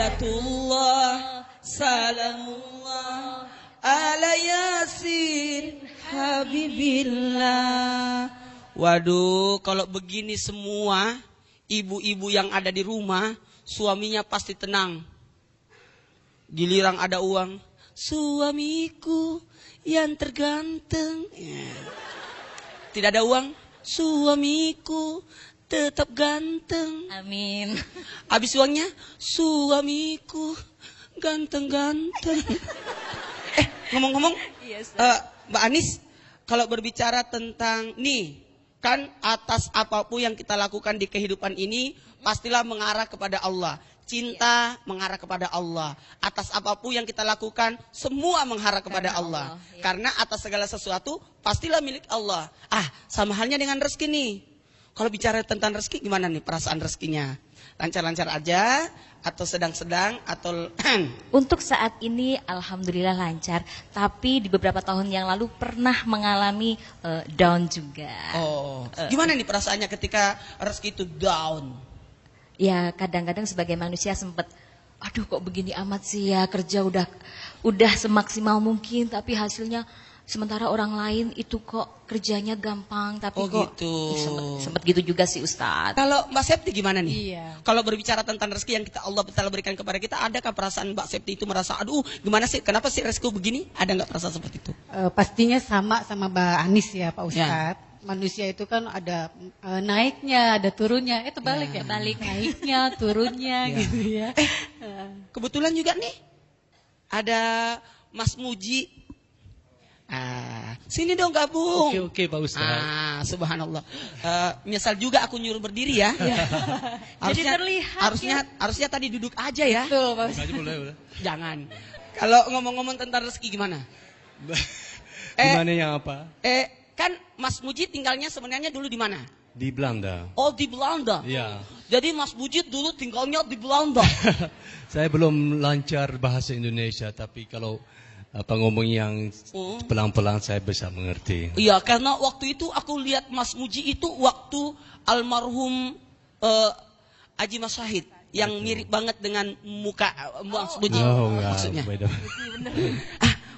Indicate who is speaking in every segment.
Speaker 1: Salatullah, salamullah ala Yasin Habibillah. Waduh, kalau begini semua ibu-ibu yang ada di rumah, suaminya pasti tenang. Giliran ada uang, suamiku yang terganteng. Tidak ada uang, suamiku tetap ganteng.
Speaker 2: Amin.
Speaker 1: Habis uangnya, suamiku ganteng-ganteng. Ngomong-ngomong,
Speaker 2: Yes,
Speaker 1: Mbak Anis, kalau berbicara tentang nih, kan atas apapun yang kita lakukan di kehidupan ini, pastilah mengarah kepada Allah. Cinta mengarah kepada Allah. Atas apapun yang kita lakukan, semua mengarah kepada Allah.
Speaker 2: Allah, ya.
Speaker 1: Karena atas segala sesuatu, pastilah milik Allah. Sama halnya dengan rezeki nih. Kalau bicara tentang rezeki, gimana nih perasaan rezekinya? Lancar-lancar aja, atau sedang-sedang, atau...
Speaker 2: Untuk saat ini alhamdulillah lancar, tapi di beberapa tahun yang lalu pernah mengalami down juga.
Speaker 1: Oh, gimana nih perasaannya ketika rezeki itu down?
Speaker 2: Ya kadang-kadang sebagai manusia sempat, aduh kok begini amat sih ya, kerja udah semaksimal mungkin, tapi hasilnya sementara orang lain itu kok kerjanya gampang, tapi kok
Speaker 1: gitu.
Speaker 2: Sempet gitu juga sih Ustadz.
Speaker 1: Kalau Mbak Septi gimana nih?
Speaker 3: Iya.
Speaker 1: Kalau berbicara tentang rezeki yang Allah telah berikan kepada kita, adakah perasaan Mbak Septi itu merasa, aduh gimana sih, kenapa sih rezeki begini? Ada nggak perasaan seperti itu?
Speaker 3: Pastinya sama Mbak Anis ya Pak Ustadz. Manusia itu kan ada naiknya, ada turunnya. Itu balik ya, balik naiknya, turunnya gitu ya.
Speaker 1: Kebetulan juga nih ada Mas Muji. Sini dong gabung.
Speaker 4: Oke Pak Ustadz.
Speaker 1: Subhanallah. Misal juga aku nyuruh berdiri ya.
Speaker 2: Jadi terlihat.
Speaker 1: Harusnya tadi duduk aja ya.
Speaker 3: Betul Pak Ustadz.
Speaker 4: Boleh.
Speaker 1: Jangan. Kalau ngomong-ngomong tentang rezeki gimana?
Speaker 4: Gimana yang apa?
Speaker 1: Kan Mas Muji tinggalnya sebenarnya dulu di mana?
Speaker 4: Di Belanda.
Speaker 1: Oh, di Belanda.
Speaker 4: Iya.
Speaker 1: Jadi Mas Muji dulu tinggalnya di Belanda.
Speaker 4: Saya belum lancar bahasa Indonesia, tapi kalau ngomong yang pelan-pelan saya bisa mengerti.
Speaker 1: Iya, karena waktu itu aku lihat Mas Muji itu waktu almarhum Haji Mas Syahid yang mirip banget dengan muka Mas Muji. Maksudnya.
Speaker 4: Beda.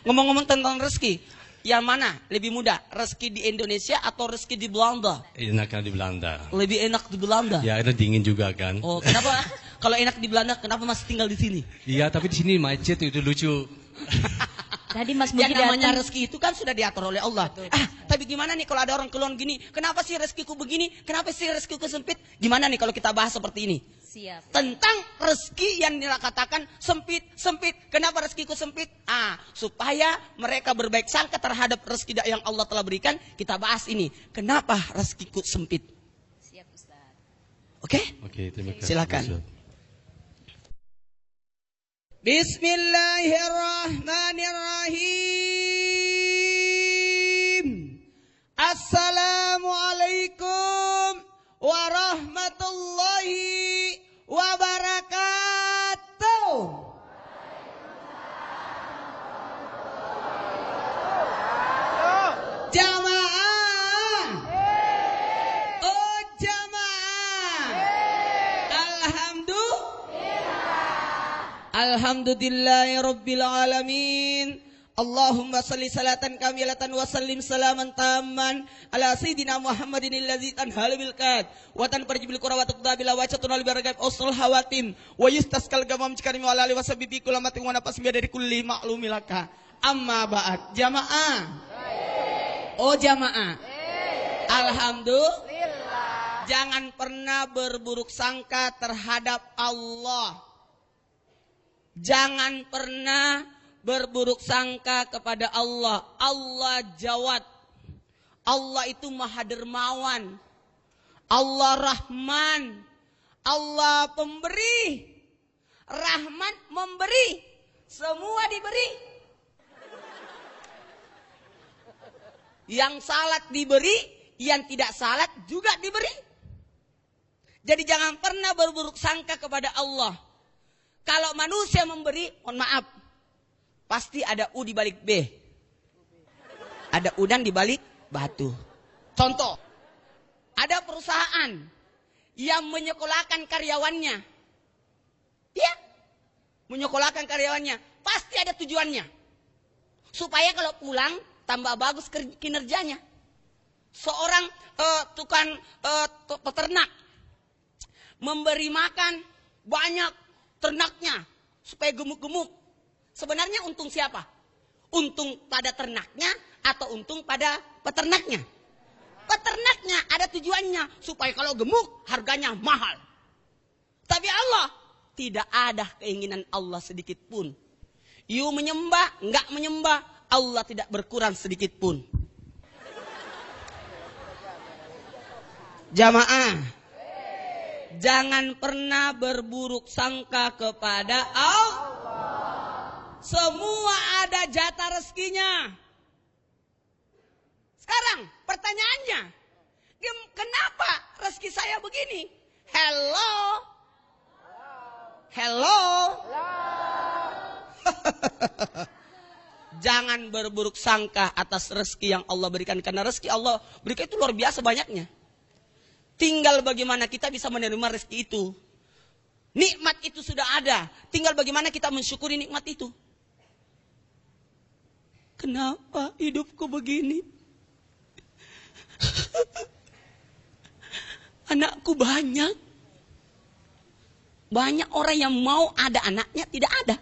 Speaker 1: Ngomong-ngomong tentang rezeki, yang mana lebih mudah, rezeki di Indonesia atau rezeki di Belanda?
Speaker 4: Enaknya di Belanda.
Speaker 1: Lebih enak di Belanda.
Speaker 4: Ya, itu dingin juga kan.
Speaker 1: Oh, kenapa? Kalau enak di Belanda, kenapa masih tinggal di sini?
Speaker 4: Iya, tapi di sini macet itu lucu.
Speaker 2: Tadi Mas Muji
Speaker 1: Yang namanya
Speaker 2: datang.
Speaker 1: rezeki itu kan sudah diatur oleh Allah. Tapi gimana nih kalau ada orang keluhan gini, kenapa sih rezekiku begini? Kenapa sih rezekiku sempit? Gimana nih kalau kita bahas seperti ini?
Speaker 2: Siap.
Speaker 1: Tentang rezeki yang dikatakan sempit. Kenapa rezekiku sempit? Supaya mereka berbaik sangka terhadap rezeki yang Allah telah berikan. Kita bahas ini. Kenapa rezekiku sempit?
Speaker 2: Siap Ustaz.
Speaker 1: Oke?
Speaker 4: Oke, terima kasih.
Speaker 1: Silakan. Bismillahirrahmanirrahim. Assalamualaikum warahmatullahi wabarakatuh. Jamaah. Oh jamaah. Alhamdulillahirabbil alamin. Allahumma salli salatan kamilatan wa sallim salaman tamman ala sayyidina Muhammadin allazi tanhalu bil qad wa tanfarju bil qura wa tuqda bil wajhatun al barakaat usul hawatim wa yustaskal gamam cikarimi wa alihi wasabbi kulamatin wa nafas bi dari kulli ma'lumilaka. Amma ba'd. Jamaah. Oh jamaah. Alhamdulillah. Jangan pernah berburuk sangka terhadap Allah. Jangan pernah berburuk sangka kepada Allah. Allah Jawad. Allah itu Maha Dermawan. Allah Rahman. Allah pemberi. Rahman memberi. Semua diberi. Yang salat diberi, yang tidak salat juga diberi. Jadi jangan pernah berburuk sangka kepada Allah. Kalau manusia memberi, mohon maaf, pasti ada U di balik B. Ada udang di balik batu. Contoh, ada perusahaan yang menyekolahkan karyawannya. Ya, menyekolahkan karyawannya, pasti ada tujuannya. Supaya kalau pulang tambah bagus kinerjanya. Seorang tukang peternak memberi makan banyak ternaknya supaya gemuk-gemuk. Sebenarnya untung siapa? Untung pada ternaknya atau untung pada peternaknya? Peternaknya, ada tujuannya supaya kalau gemuk harganya mahal. Tapi Allah tidak ada keinginan Allah sedikit pun. You menyembah, enggak menyembah, Allah tidak berkurang sedikit pun. Jamaah, jangan pernah berburuk sangka kepada Allah. Semua ada jatah rezekinya. Sekarang pertanyaannya, kenapa rezeki saya begini? Hello. Jangan berburuk sangka atas rezeki yang Allah berikan. Karena rezeki Allah berikan itu luar biasa banyaknya. Tinggal bagaimana kita bisa menerima rezeki itu. Nikmat itu sudah ada. Tinggal bagaimana kita mensyukuri nikmat itu. Kenapa hidupku begini? Anakku banyak. Banyak orang yang mau ada anaknya tidak ada.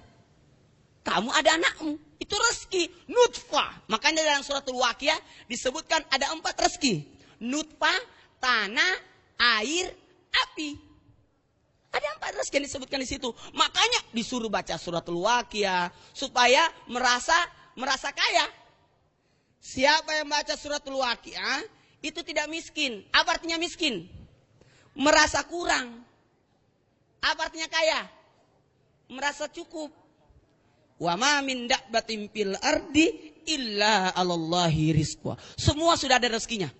Speaker 1: Kamu ada anakmu. Itu rezeki. Nutfah. Makanya dalam suratul Waqiah disebutkan ada 4 rezeki. Nutfah, tanah, air, api. Ada 4 rezeki yang disebutkan di situ. Makanya disuruh baca suratul Waqiah supaya merasa kaya. Siapa yang baca suratul Waqiah itu tidak miskin. Apa artinya miskin? Merasa kurang. Apa artinya kaya? Merasa cukup. Wa ma min dabbatin fil ardi illa 'alallahi rizqa. Semua sudah ada rezekinya.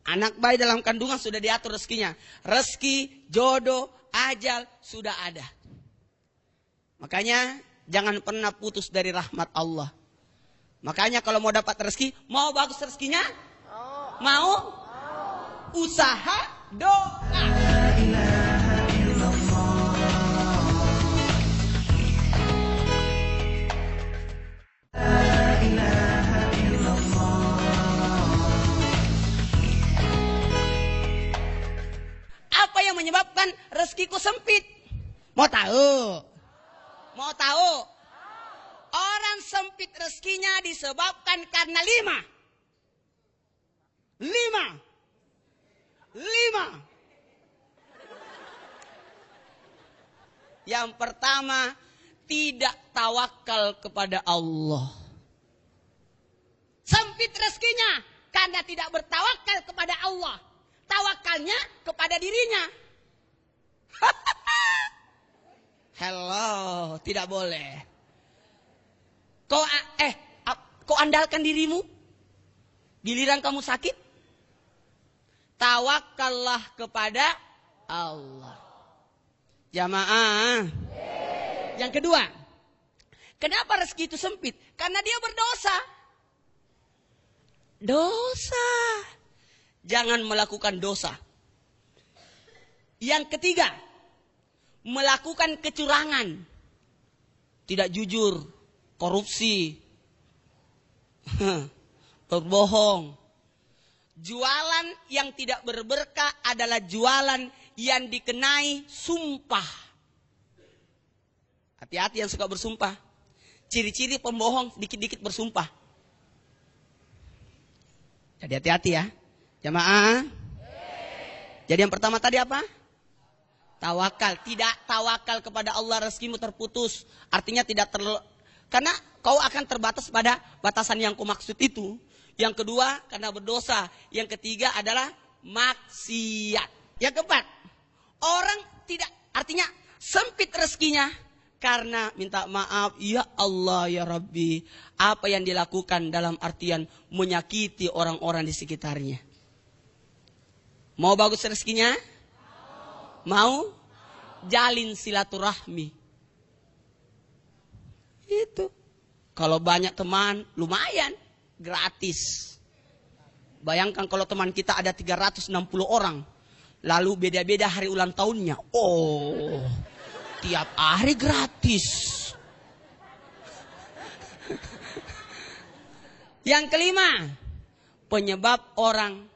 Speaker 1: Anak bayi dalam kandungan sudah diatur rezekinya. Rezeki, jodoh, ajal sudah ada. Makanya jangan pernah putus dari rahmat Allah. Makanya kalau mau dapat rezeki, mau bagus rezekinya? Mau? Usaha, doa. Apa yang menyebabkan rezekiku sempit? Mau tahu? Mau tahu? Orang sempit rezekinya disebabkan karena 5. Yang pertama, tidak tawakal kepada Allah. Sempit rezekinya karena tidak bertawakal kepada Allah. Tawakalnya kepada dirinya. Hello, tidak boleh. Kau andalkan dirimu. Giliran kamu sakit, tawakallah kepada Allah. Jamaah. Yang kedua, kenapa rezeki itu sempit? Karena dia berdosa. Dosa. Jangan melakukan dosa. Yang ketiga, melakukan kecurangan. Tidak jujur, korupsi, berbohong. Jualan yang tidak berberkah adalah jualan yang dikenai sumpah. Hati-hati yang suka bersumpah. Ciri-ciri pembohong dikit-dikit bersumpah. Jadi hati-hati ya. Jamaah. Jadi yang pertama tadi apa? Tawakal. Tidak tawakal kepada Allah, rezekimu terputus. Artinya tidak karena kau akan terbatas pada batasan yang kau maksud itu. Yang kedua, karena berdosa. Yang ketiga adalah maksiat. Yang keempat, orang tidak, artinya sempit rezekinya karena minta maaf, ya Allah, ya Rabbi. Apa yang dilakukan dalam artian menyakiti orang-orang di sekitarnya. Mau bagus rezekinya? Mau? Jalin silaturahmi. Itu. Kalau banyak teman, lumayan. Gratis. Bayangkan kalau teman kita ada 360 orang. Lalu beda-beda hari ulang tahunnya. Oh. Tiap hari gratis. Yang kelima, penyebab orang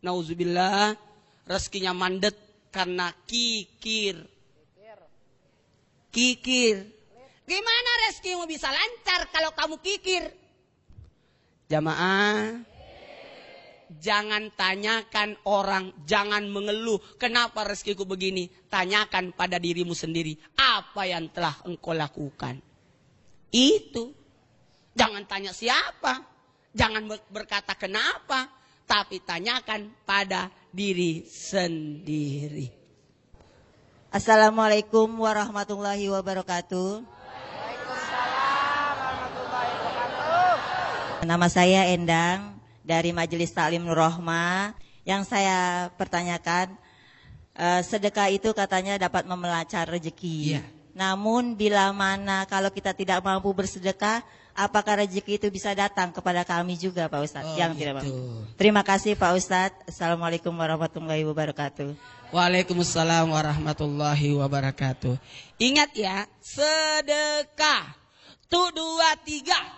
Speaker 1: nauzubillah rezekinya mandet karena kikir. Kikir. Gimana rezekimu bisa lancar kalau kamu kikir? Jamaah, jangan tanyakan orang, jangan mengeluh. Kenapa rezekiku begini? Tanyakan pada dirimu sendiri. Apa yang telah engkau lakukan? Itu. Jangan tanya siapa. Jangan berkata kenapa. Tapi tanyakan pada diri sendiri.
Speaker 5: Assalamualaikum warahmatullahi wabarakatuh. Nama saya Endang dari Majelis Taklim Nur Rohmah. Yang saya pertanyakan, sedekah itu katanya dapat memelancar rezeki.
Speaker 1: Iya.
Speaker 5: Namun bila mana kalau kita tidak mampu bersedekah, apakah rezeki itu bisa datang kepada kami juga Pak Ustadz? Yang tidak mampu. Terima kasih Pak Ustadz. Assalamualaikum warahmatullahi wabarakatuh.
Speaker 1: Waalaikumsalam warahmatullahi wabarakatuh. Ingat ya, sedekah. Tuh 2, 3.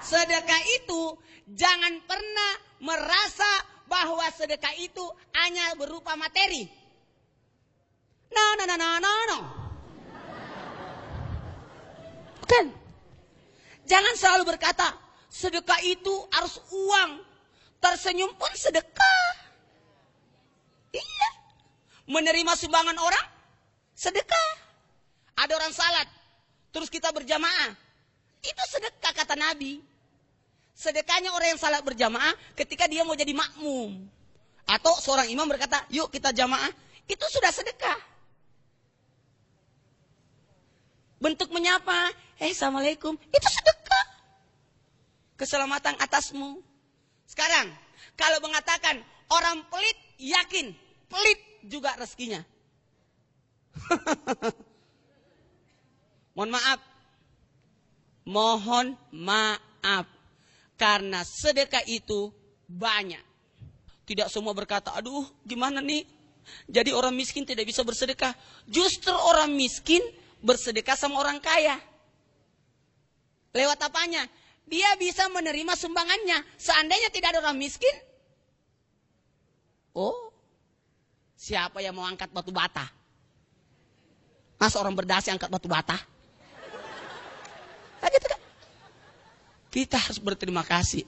Speaker 1: Sedekah itu jangan pernah merasa bahwa sedekah itu hanya berupa materi. No. Bukan. Jangan selalu berkata, sedekah itu harus uang. Tersenyum pun sedekah. Iya. Menerima sumbangan orang, sedekah. Ada orang salat, terus kita berjamaah. Itu sedekah kata Nabi. Sedekahnya orang yang salat berjamaah ketika dia mau jadi makmum. Atau seorang imam berkata, yuk kita jamaah. Itu sudah sedekah. Bentuk menyapa, assalamualaikum. Itu sedekah. Keselamatan atasmu. Sekarang, kalau mengatakan orang pelit, yakin. Pelit juga rezekinya. Mohon maaf. Mohon maaf. Karena sedekah itu banyak. Tidak semua berkata, aduh gimana nih. Jadi orang miskin tidak bisa bersedekah. Justru orang miskin bersedekah sama orang kaya. Lewat apanya? Dia bisa menerima sumbangannya. Seandainya tidak ada orang miskin. Oh, siapa yang mau angkat batu bata? Masa orang berdasi angkat batu bata? Nah, gitu kan? Kita harus berterima kasih.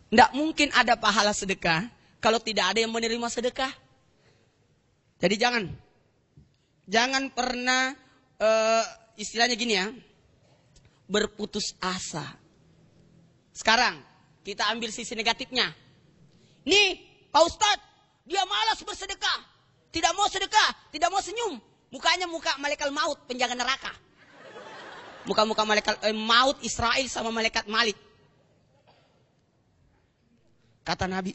Speaker 1: Tidak mungkin ada pahala sedekah kalau tidak ada yang menerima sedekah. Jadi jangan pernah istilahnya gini ya, berputus asa. Sekarang kita ambil sisi negatifnya. Nih Pak Ustadz, dia malas bersedekah, tidak mau sedekah, tidak mau senyum. Mukanya muka malaikat maut, penjaga neraka. Muka-muka malaikat maut Israel sama malaikat Malik. Kata Nabi,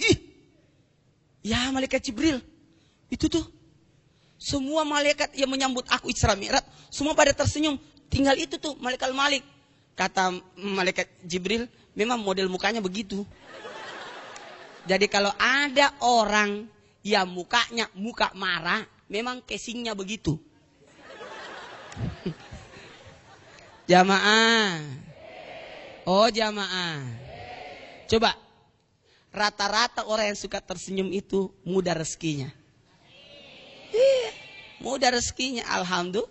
Speaker 1: ya malaikat Jibril, itu tuh. Semua malaikat yang menyambut aku Isra Mi'raj, semua pada tersenyum. Tinggal itu tuh malaikat Malik. Kata malaikat Jibril, memang model mukanya begitu. Jadi kalau ada orang yang mukanya muka marah, memang casingnya begitu. Jamaah. Oh jamaah. Coba. Rata-rata orang yang suka tersenyum itu mudah rezekinya. Mudah rezekinya, alhamdulillah.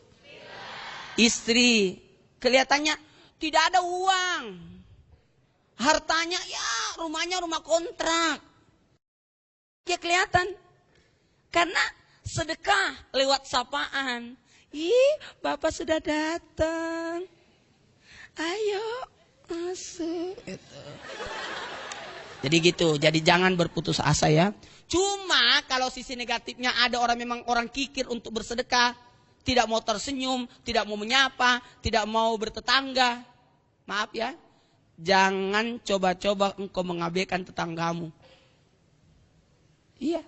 Speaker 1: Istri kelihatannya tidak ada uang. Hartanya ya rumahnya rumah kontrak. Ya kelihatan. Karena sedekah lewat sapaan. Bapak sudah datang. Ayo masuk. Jadi gitu. Jadi jangan berputus asa ya. Cuma kalau sisi negatifnya ada orang memang orang kikir untuk bersedekah. Tidak mau tersenyum, tidak mau menyapa, tidak mau bertetangga. Maaf ya. Jangan coba-coba engkau mengabaikan tetanggamu. Iya.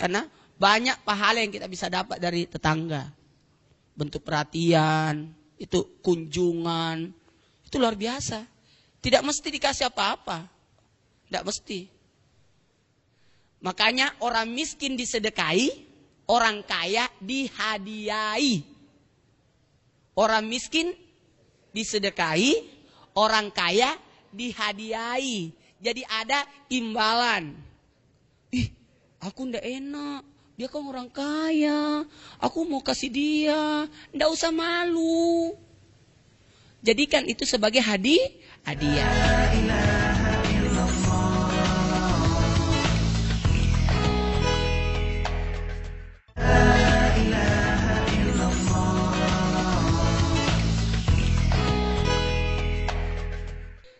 Speaker 1: Karena banyak pahala yang kita bisa dapat dari tetangga. Bentuk perhatian, itu kunjungan. Itu luar biasa. Tidak mesti dikasih apa-apa. Tidak mesti. Makanya orang miskin disedekahi, orang kaya dihadiahi. Orang miskin disedekahi, orang kaya dihadiahi. Jadi ada imbalan. Ih, aku ndak enak. Dia kan orang kaya. Aku mau kasih dia. Ndak usah malu. Jadikan itu sebagai hadiah.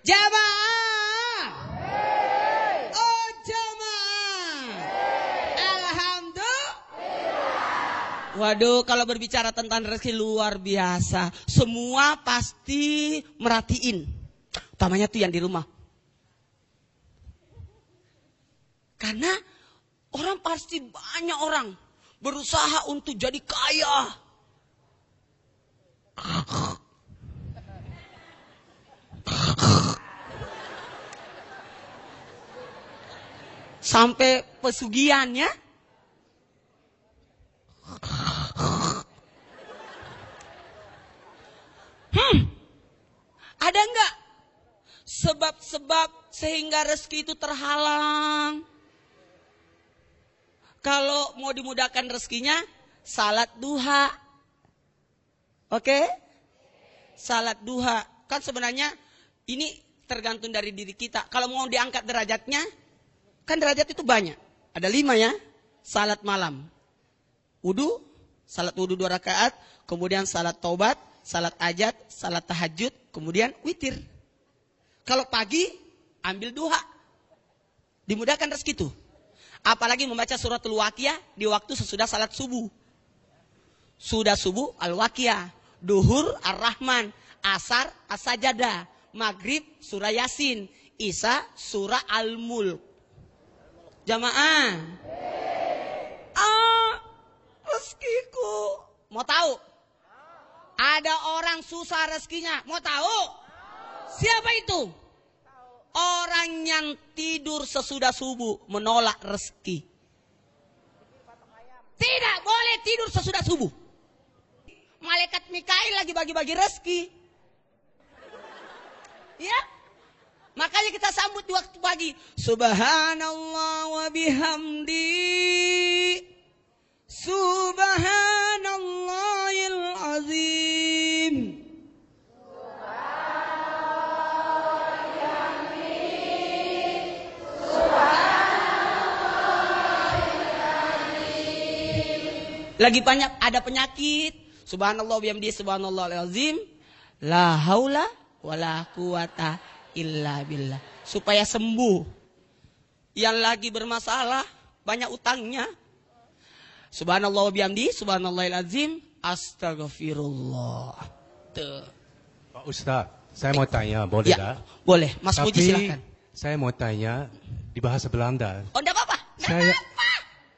Speaker 1: Jamaah. Oh jamaah. Alhamdulillah. Waduh, kalau berbicara tentang rezeki luar biasa. Semua pasti merhatiin. Utamanya tuh yang di rumah. Karena orang pasti banyak orang berusaha untuk jadi kaya. Sampai pesugihannya. Ada enggak sebab-sebab sehingga rezeki itu terhalang? Kalau mau dimudahkan rezekinya, salat duha. Oke? Salat duha. Kan sebenarnya ini tergantung dari diri kita. Kalau mau diangkat derajatnya, kan derajat itu banyak. Ada 5 ya. Salat malam. Wudu, salat wudu 2 rakaat. Kemudian salat taubat, salat ajat, salat tahajud. Kemudian witir. Kalau pagi, ambil duha. Dimudahkan rezeki itu. Apalagi membaca suratul Waqiah di waktu sesudah salat subuh. Sudah subuh, Al-Waqiah. Duhur, Ar-Rahman. Asar, As-Sajadah. Maghrib, surah Yasin. Isya, surah Al-Mulk. Jamaah. Rezekiku. Mau tahu? Ada orang susah rezekinya. Mau tahu? Siapa itu? Orang yang tidur sesudah subuh menolak rezeki. Tidak boleh tidur sesudah subuh. Malaikat Mikail lagi bagi-bagi rezeki. Ya? Makanya kita sambut di waktu pagi. Subhanallah wa bihamdi. Subhanallahil azim. Lagi banyak ada penyakit. Subhanallah bihamdi subhanallahil azim. La haula wala quwata illa billah. Supaya sembuh. Yang lagi bermasalah, banyak utangnya. Subhanallah bihamdi subhanallahil azim. Astagfirullah. Tuh.
Speaker 4: Pak Ustaz, saya mau tanya, boleh
Speaker 1: Ya,
Speaker 4: tak?
Speaker 1: boleh. Mas Muji
Speaker 4: Tapi
Speaker 1: silakan.
Speaker 4: saya mau tanya di bahasa Belanda.
Speaker 1: Oh, enggak apa-apa.
Speaker 4: Saya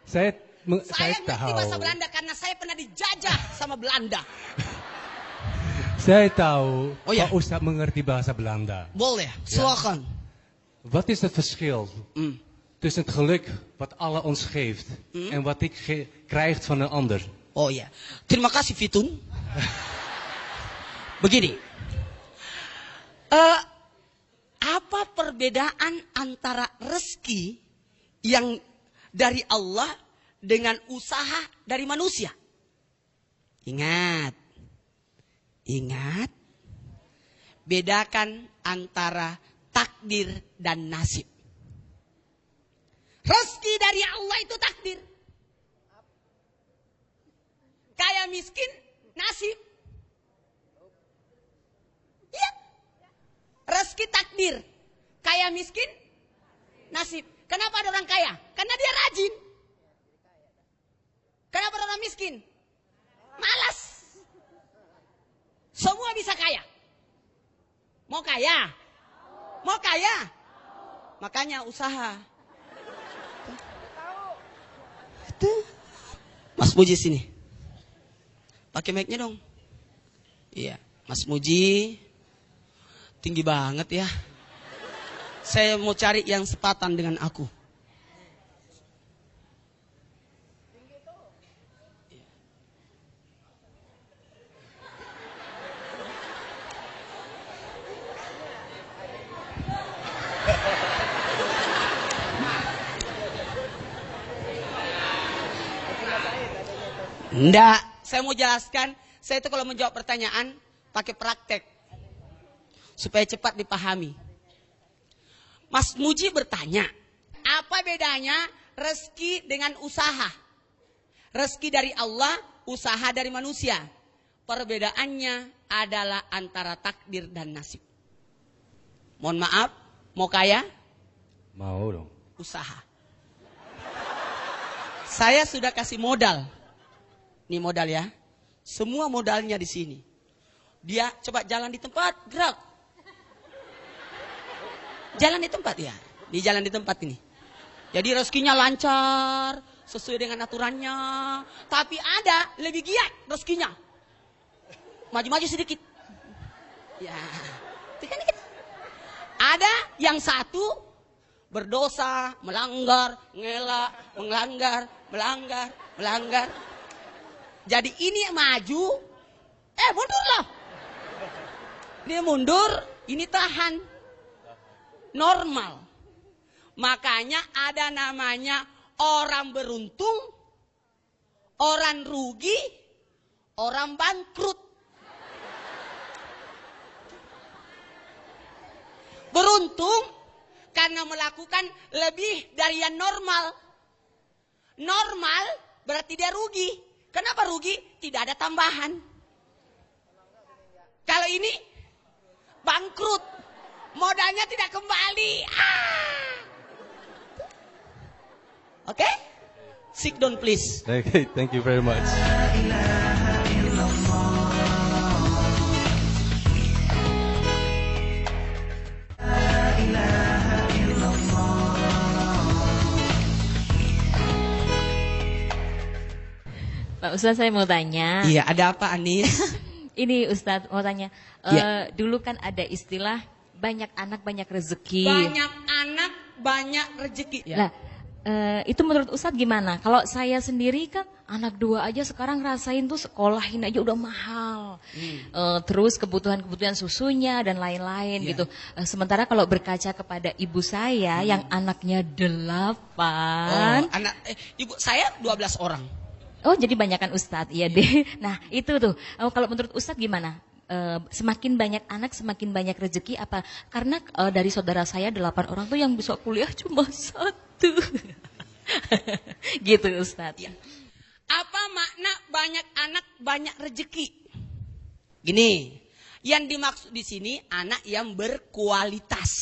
Speaker 1: Saya ngerti
Speaker 4: tahu.
Speaker 1: bahasa Belanda karena saya pernah dijajah sama Belanda.
Speaker 4: Saya tahu
Speaker 1: Oh, ya.
Speaker 4: Pak Ustaz mengerti bahasa Belanda.
Speaker 1: Boleh, silakan.
Speaker 4: Wat is het verschil tussen het geluk wat Allah ons geeft en wat ik krijg van een ander?
Speaker 1: Oh ya, terima kasih Fitun. Begini, apa perbedaan antara rezeki yang dari Allah dengan usaha dari manusia? Ingat, bedakan antara takdir dan nasib. Rezeki dari Allah itu takdir. Kaya miskin, nasib. Iya. Rezeki takdir. Kaya miskin, nasib. Kenapa ada orang kaya? Karena dia rajin. Kenapa ada orang miskin? Malas. Semua bisa kaya. Mau kaya? Mau kaya? Makanya usaha. Itu. Mas Muji sini. Pakai mic-nya dong. Iya, Mas Muji tinggi banget ya. Saya mau cari yang sepatan dengan aku. Enggak, saya mau jelaskan. Saya itu kalau menjawab pertanyaan pakai praktek supaya cepat dipahami. Mas Muji bertanya, apa bedanya rezeki dengan usaha? Rezeki dari Allah, usaha dari manusia. Perbedaannya adalah antara takdir dan nasib. Mohon maaf, mau kaya?
Speaker 4: Mau dong.
Speaker 1: Usaha. Saya sudah kasih modal. Ini modal ya. Semua modalnya di sini. Dia coba jalan di tempat, gerak. Jalan di tempat ya. Di jalan di tempat ini. Jadi rezekinya lancar, sesuai dengan aturannya. Tapi ada lebih giat rezekinya. Maju-maju sedikit. Ya, tekan dikit. Ada yang satu berdosa, melanggar, ngelak, melanggar. Jadi ini maju, mundur loh. Dia mundur, ini tahan. Normal. Makanya ada namanya orang beruntung, orang rugi, orang bangkrut. Beruntung karena melakukan lebih dari yang normal. Normal berarti dia rugi. Kenapa rugi? Tidak ada tambahan. Kalau ini bangkrut, modalnya tidak kembali. Oke? Sit down please.
Speaker 4: Okay, thank you very much.
Speaker 2: Pak Ustadz, saya mau tanya.
Speaker 1: Iya, ada apa Anis?
Speaker 2: Ini Ustadz mau tanya.
Speaker 1: Iya.
Speaker 2: Dulu kan ada istilah banyak anak banyak rezeki.
Speaker 1: Banyak anak, banyak rezeki.
Speaker 2: Nah, itu menurut Ustadz gimana? Kalau saya sendiri kan anak 2 aja sekarang rasain tuh sekolahin aja udah mahal. Terus kebutuhan-kebutuhan susunya dan lain-lain gitu. Sementara kalau berkaca kepada ibu saya yang anaknya 8.
Speaker 1: Ibu saya 12 orang.
Speaker 2: Oh, jadi banyakan Ustadz, iya deh. Nah, itu tuh. Kalau menurut Ustadz gimana? Semakin banyak anak, semakin banyak rezeki apa? Karena dari saudara saya 8 orang tuh yang bisa kuliah cuma 1. Gitu Ustadz.
Speaker 1: Ya. Apa makna banyak anak, banyak rezeki? Gini, yang dimaksud di sini anak yang berkualitas.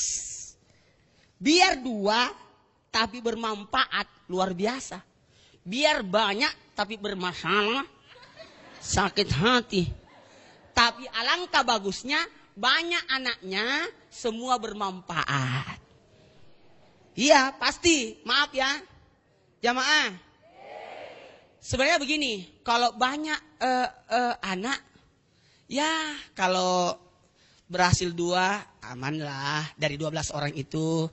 Speaker 1: Biar 2, tapi bermanfaat luar biasa. Biar banyak tapi bermasalah, sakit hati. Tapi alangkah bagusnya banyak anaknya semua bermanfaat. Iya pasti, maaf ya jamaah. Sebenarnya begini, kalau banyak anak, ya kalau berhasil 2 aman lah dari 12 orang itu.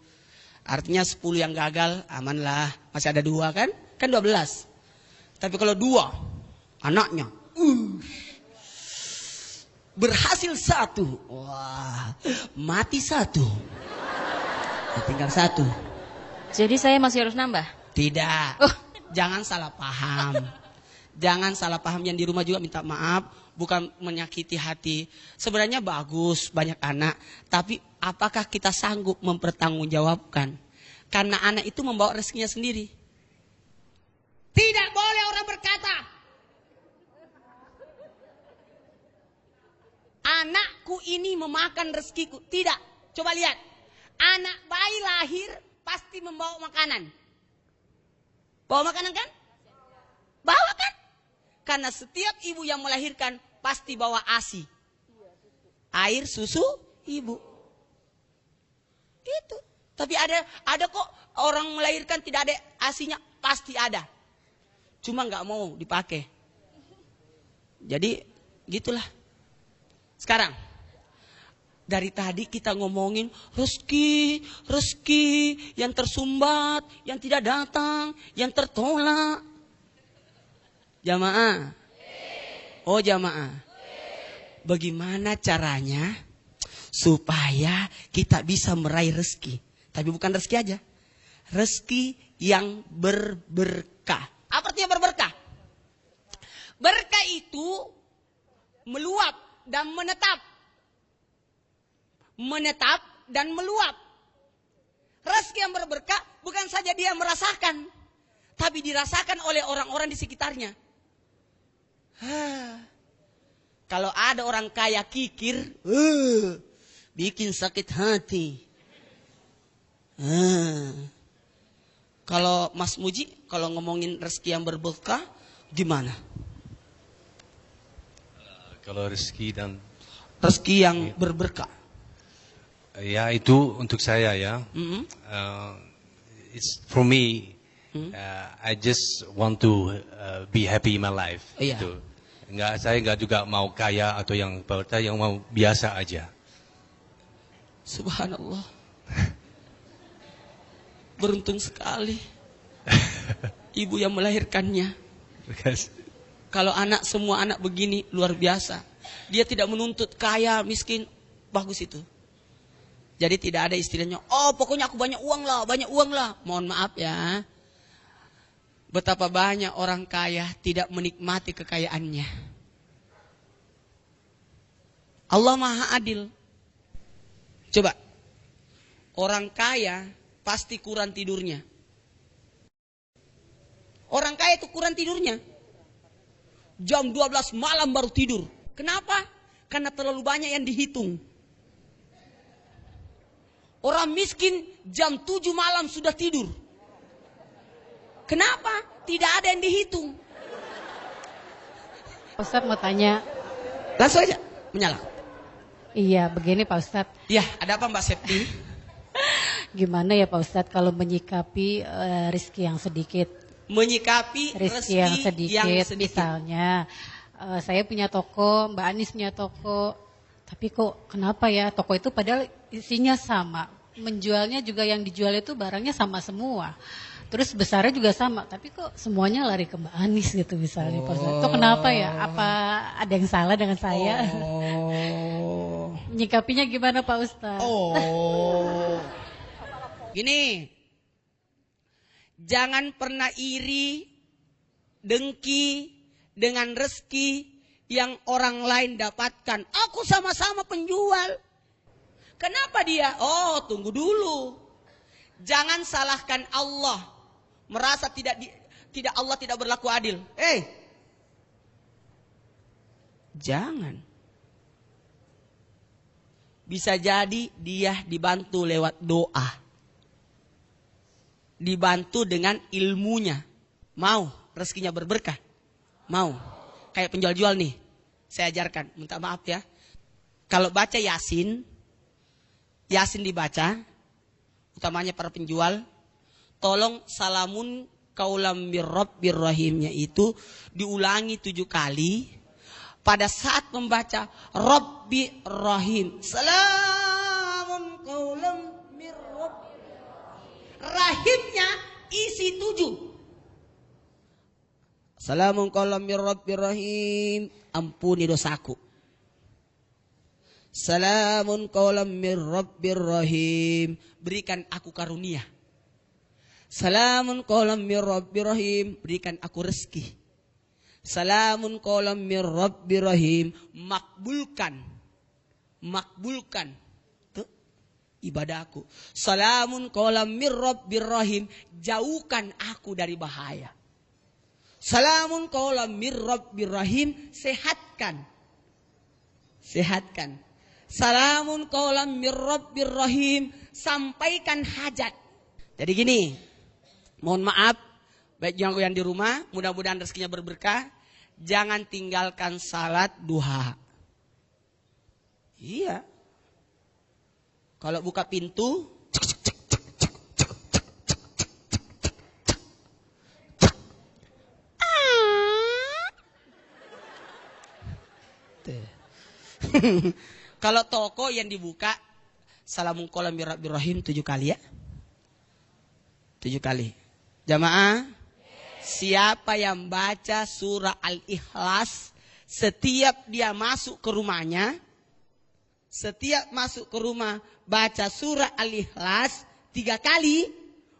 Speaker 1: Artinya 10 yang gagal aman lah, masih ada 2 kan? Kan 12. Tapi kalau 2 anaknya berhasil 1, wah, mati 1, tinggal 1.
Speaker 2: Jadi saya masih harus nambah?
Speaker 1: Tidak, jangan salah paham. Jangan salah paham, yang di rumah juga minta maaf, bukan menyakiti hati. Sebenarnya bagus banyak anak, tapi apakah kita sanggup mempertanggungjawabkan? Karena anak itu membawa rezekinya sendiri. Tidak boleh orang berkata, anakku ini memakan rezekiku. Tidak. Coba lihat. Anak bayi lahir pasti membawa makanan. Bawa makanan kan? Bawa kan? Karena setiap ibu yang melahirkan pasti bawa ASI. Air susu ibu. Gitu. Tapi ada kok orang melahirkan tidak ada ASINya, pasti ada. Cuma nggak mau dipakai. Jadi gitulah. Sekarang dari tadi kita ngomongin rezeki yang tersumbat, yang tidak datang, yang tertolak. Jamaah. Oh jamaah. Bagaimana caranya supaya kita bisa meraih rezeki? Tapi bukan rezeki aja. Rezeki yang berberkah. Apa artinya berberkah? itu meluap dan menetap. Menetap dan meluap. Rezeki yang berberkah bukan saja dia merasakan, tapi dirasakan oleh orang-orang di sekitarnya. Kalau ada orang kaya kikir, bikin sakit hati. Kalau Mas Muji, kalau ngomongin rezeki yang berberkah, gimana?
Speaker 4: Kalau rezeki dan
Speaker 1: Rezeki yang berberkah.
Speaker 4: ya itu untuk saya ya. It's for me. I just want to be happy in my life.
Speaker 1: Iya.
Speaker 4: Gitu. Saya nggak juga mau kaya atau yang mau biasa aja.
Speaker 1: Subhanallah. Beruntung sekali ibu yang melahirkannya. Kalau semua anak begini luar biasa. Dia tidak menuntut kaya, miskin, bagus itu. Jadi tidak ada istilahnya, oh pokoknya aku banyak uang lah. Mohon maaf ya. Betapa banyak orang kaya tidak menikmati kekayaannya. Allah Maha Adil. Coba, orang kaya pasti kurang tidurnya. Orang kaya itu kurang tidurnya. Jam 12 malam baru tidur. Kenapa? Karena terlalu banyak yang dihitung. Orang miskin jam 7 malam sudah tidur. Kenapa? Tidak ada yang dihitung.
Speaker 3: Pak Ustadz mau tanya.
Speaker 1: Langsung aja menyala.
Speaker 3: Iya, begini Pak Ustadz.
Speaker 1: Ya, ada apa Mbak Septi?
Speaker 3: Gimana ya Pak Ustadz kalau menyikapi rezeki yang sedikit?
Speaker 1: Menyikapi
Speaker 3: Rezeki yang sedikit. Misalnya, saya punya toko, Mbak Anis punya toko. Tapi kok kenapa ya toko itu padahal isinya sama. Menjualnya juga yang dijual itu barangnya sama semua. Terus besarnya juga sama. Tapi kok semuanya lari ke Mbak Anis gitu misalnya. Pak Ustadz. Itu kenapa ya? Apa ada yang salah dengan saya? Menyikapinya gimana Pak Ustadz?
Speaker 1: Gini. Jangan pernah iri, dengki dengan rezeki yang orang lain dapatkan. Aku sama-sama penjual. Kenapa dia? Oh, tunggu dulu. Jangan salahkan Allah. Merasa tidak Allah tidak berlaku adil. Jangan. Bisa jadi dia dibantu lewat doa. Dibantu dengan ilmunya. Mau rezekinya berberkah? Mau. Kayak penjual jual nih. Saya ajarkan, minta maaf ya. Kalau baca Yasin dibaca, utamanya para penjual, tolong salamun kaulam mir rahimnya itu diulangi 7 kali. Pada saat membaca Rabbi Rahim, salamun kaulam mir rahimnya isi 7. Salamun kaulam mir rahim, ampuni dosaku. Salamun kaulam mir rahim, berikan aku karunia. Salamun kaulam mir rahim, berikan aku rezeki. Salamun kaulam mir rahim, makbulkan tuh ibadahku. Salamun kaulam mir rahim, jauhkan aku dari bahaya. Salamun kaulam mir rahim, sehatkan. Salamun kaulam mir rahim, sampaikan hajat. Jadi gini, mohon maaf, baik yang di rumah, mudah-mudahan rezekinya berberkah. Jangan tinggalkan salat duha. Iya. Kalau buka pintu, kalau toko yang dibuka, salamun kaulam mir rahim 7 kali ya. 7 kali. Jamaah, siapa yang baca surah Al-Ikhlas, setiap dia masuk ke rumahnya, setiap masuk ke rumah baca surah Al-Ikhlas 3 kali,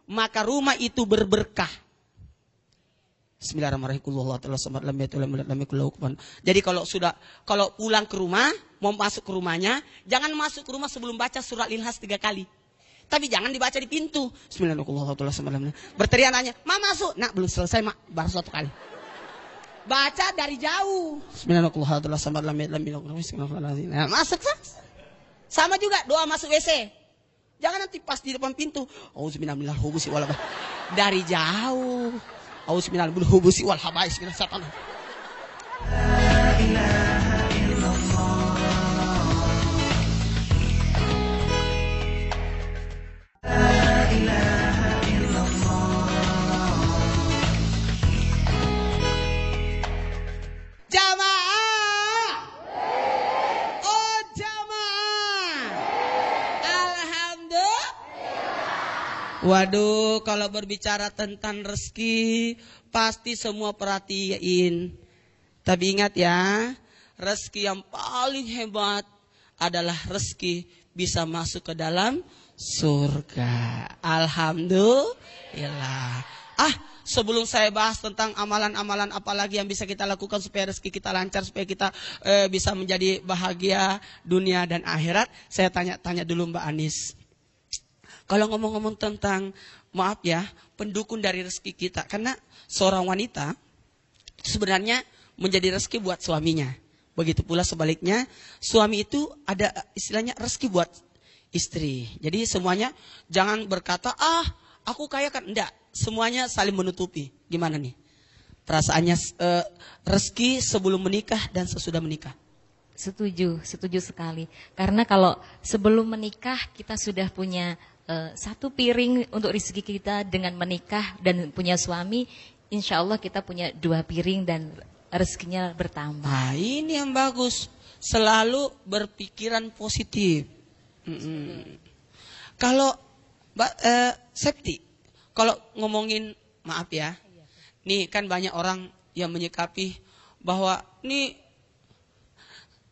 Speaker 1: maka rumah itu berberkah. Bismillahirrahmanirrahim. Jadi kalau pulang ke rumah, mau masuk ke rumahnya, jangan masuk ke rumah sebelum baca surat Al-Ikhlas 3 kali. Tapi jangan dibaca di pintu. Bismillahirrahmanirrahim. Berteriak nanya, "Ma masuk?" Nak, belum selesai, Mak. Baru 1 kali. Baca dari jauh. Bismillahirrahmanirrahim. Nah, masuk. Sama juga doa masuk WC. Jangan nanti pas di depan pintu. Dari jauh. Jamaah. Oh jamaah. Alhamdulillah. Waduh, kalau berbicara tentang rezeki, pasti semua perhatiin. Tapi ingat ya, rezeki yang paling hebat adalah rezeki bisa masuk ke dalam surga. Alhamdulillah. Sebelum saya bahas tentang amalan-amalan apa lagi yang bisa kita lakukan supaya rezeki kita lancar, supaya kita bisa menjadi bahagia dunia dan akhirat, saya tanya dulu Mbak Anis. Kalau ngomong-ngomong tentang, maaf ya, pendukung dari rezeki kita. Karena seorang wanita sebenarnya menjadi rezeki buat suaminya. Begitu pula sebaliknya, suami itu ada istilahnya rezeki buat istri. Jadi semuanya jangan berkata, aku kaya kan. Enggak, semuanya saling menutupi. Gimana nih perasaannya rezeki sebelum menikah dan sesudah menikah?
Speaker 2: Setuju sekali. Karena kalau sebelum menikah kita sudah punya 1 piring untuk rezeki kita, dengan menikah dan punya suami, insya Allah kita punya 2 piring dan rezekinya bertambah.
Speaker 1: Nah, ini yang bagus. Selalu berpikiran positif. Kalau Mbak Septi, kalau ngomongin, maaf ya, nih kan banyak orang yang menyikapi bahwa nih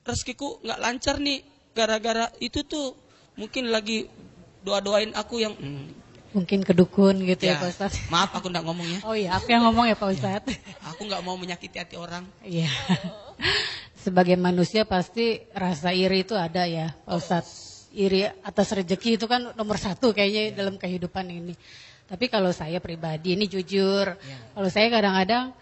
Speaker 1: rezekiku nggak lancar nih gara-gara itu tuh, mungkin lagi doain aku yang
Speaker 3: Mungkin kedukun gitu ya Pak Ustadz.
Speaker 1: Maaf aku nggak ngomongnya.
Speaker 3: Oh iya, aku yang ngomong ya Pak Ustadz.
Speaker 1: Aku nggak mau menyakiti hati orang.
Speaker 3: Iya. Sebagai manusia pasti rasa iri itu ada ya Pak Ustadz. Iri atas rezeki itu kan nomor 1 kayaknya dalam kehidupan ini. Tapi kalau saya pribadi ini jujur, kalau saya kadang-kadang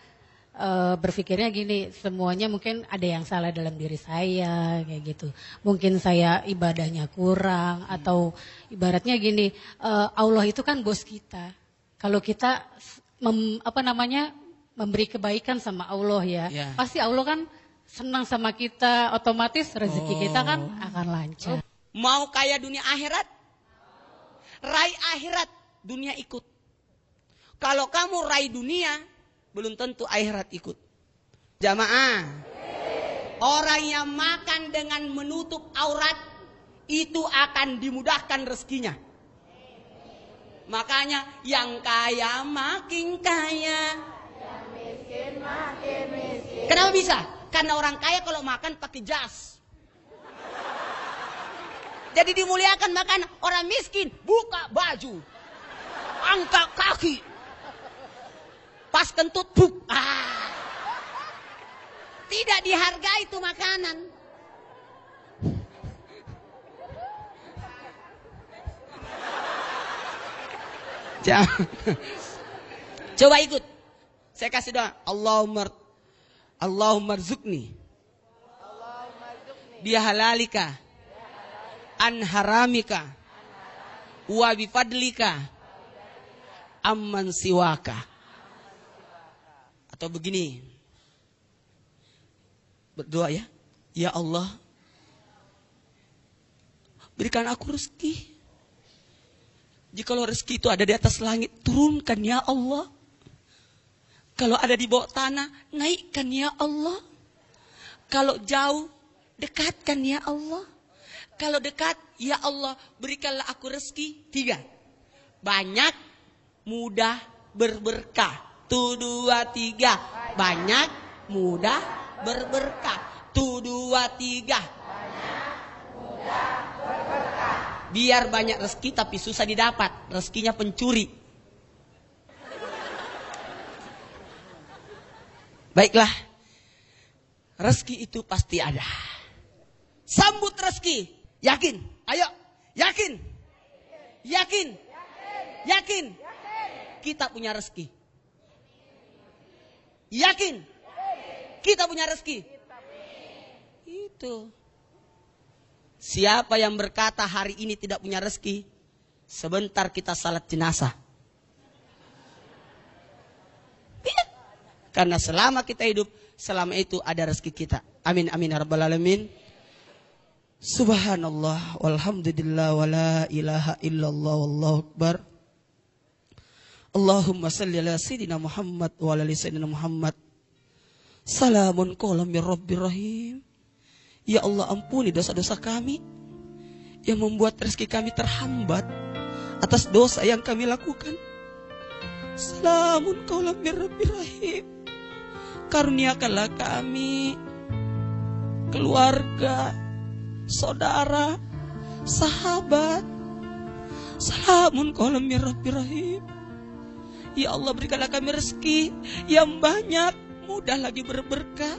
Speaker 3: berpikirnya gini, semuanya mungkin ada yang salah dalam diri saya kayak gitu. Mungkin saya ibadahnya kurang, atau ibaratnya gini, Allah itu kan bos kita. Kalau kita memberi kebaikan sama Allah ya, pasti Allah kan senang sama kita, otomatis rezeki kita kan akan lancar.
Speaker 1: Mau kaya dunia akhirat? Raih akhirat, dunia ikut. Kalau kamu raih dunia, belum tentu akhirat ikut. Jamaah, orang yang makan dengan menutup aurat itu akan dimudahkan rezekinya. Makanya yang kaya makin kaya, yang miskin makin miskin. Kenapa bisa? Karena orang kaya kalau makan pakai jas. Jadi dimuliakan makan. Orang miskin buka baju, angkat kaki, pas kentut buk. Tidak dihargai itu makanan. Coba ikut. Saya kasih doa. Allahumma rzuqni bihalalika an haramika wa bifadlika amman siwaka. Atau begini, berdoa ya, ya Allah, berikan aku rezeki. Jikalau rezeki itu ada di atas langit, turunkan ya Allah. Kalau ada di bawah tanah, naikkan ya Allah. Kalau jauh, dekatkan ya Allah. Kalau dekat, ya Allah, berikanlah aku rezeki. 3. Banyak, mudah, berberkah. 1, 2, 3. Banyak, mudah, berberkah. 1, 2, 3. Banyak, mudah, berberkah. Biar banyak rezeki tapi susah didapat. Rezekinya pencuri. Baiklah, rezeki itu pasti ada. Sambut rezeki, yakin, ayo, yakin, yakin, yakin, kita punya rezeki. Yakin, kita punya rezeki. Itu. Siapa yang berkata hari ini tidak punya rezeki, sebentar kita salat jenazah. Karena selama kita hidup, selama itu ada rezeki kita. Amin amin ya rabbal alamin. Subhanallah walhamdulillah wala ilaha illallah wallahu akbar. Allahumma salli ala sayyidina Muhammad wa ala ali sayyidina Muhammad. Salamun qaulan mir rabbir rahim. Ya Allah, ampuni dosa-dosa kami yang membuat rezeki kami terhambat atas dosa yang kami lakukan. Salamun qaulan mir rabbir rahim. Karuniakanlah kami, keluarga, saudara, sahabat. Salamun qaulan mir rabbir rahim. Ya Allah, berikanlah kami rezeki yang banyak, mudah lagi berberkah.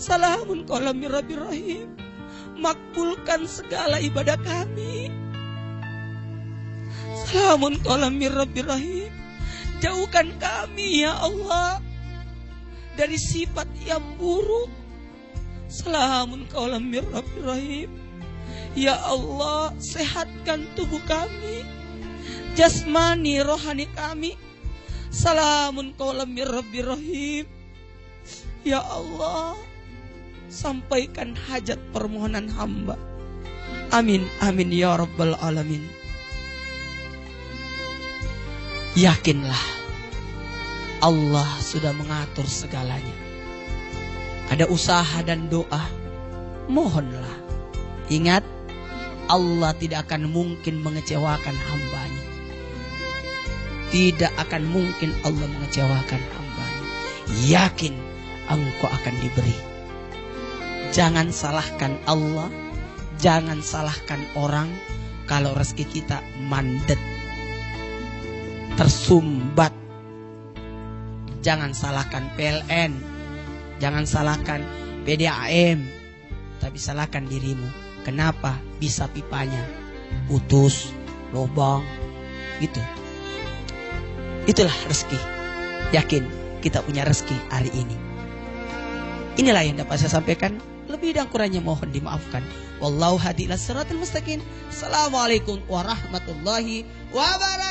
Speaker 1: Salamun qaulan mir rabbir rahim. Makbulkan segala ibadah kami. Salamun qaulan mir rabbir rahim. Jauhkan kami ya Allah dari sifat yang buruk. Salamun qaulan mir rabbir rahim. Ya Allah, sehatkan tubuh kami, jasmani rohani kami. Salamun qaulan mir rabbir rahim. Ya Allah, sampaikan hajat permohonan hamba. Amin amin ya rabbal alamin. Yakinlah, Allah sudah mengatur segalanya. Ada usaha dan doa, mohonlah. Ingat, Allah tidak akan mungkin mengecewakan hambanya. Tidak akan mungkin Allah mengecewakan hambanya. Yakin engkau akan diberi. Jangan salahkan Allah, jangan salahkan orang kalau rezeki kita mandet, tersumbat. Jangan salahkan PLN, jangan salahkan PDAM, tapi salahkan dirimu. Kenapa bisa pipanya putus, lubang, gitu. Itulah rezeki. Yakin kita punya rezeki hari ini. Inilah yang dapat saya sampaikan. Lebih dan kurangnya mohon dimaafkan. Wallahu hadi ila siratal mustaqim. Assalamualaikum warahmatullahi wabarakatuh.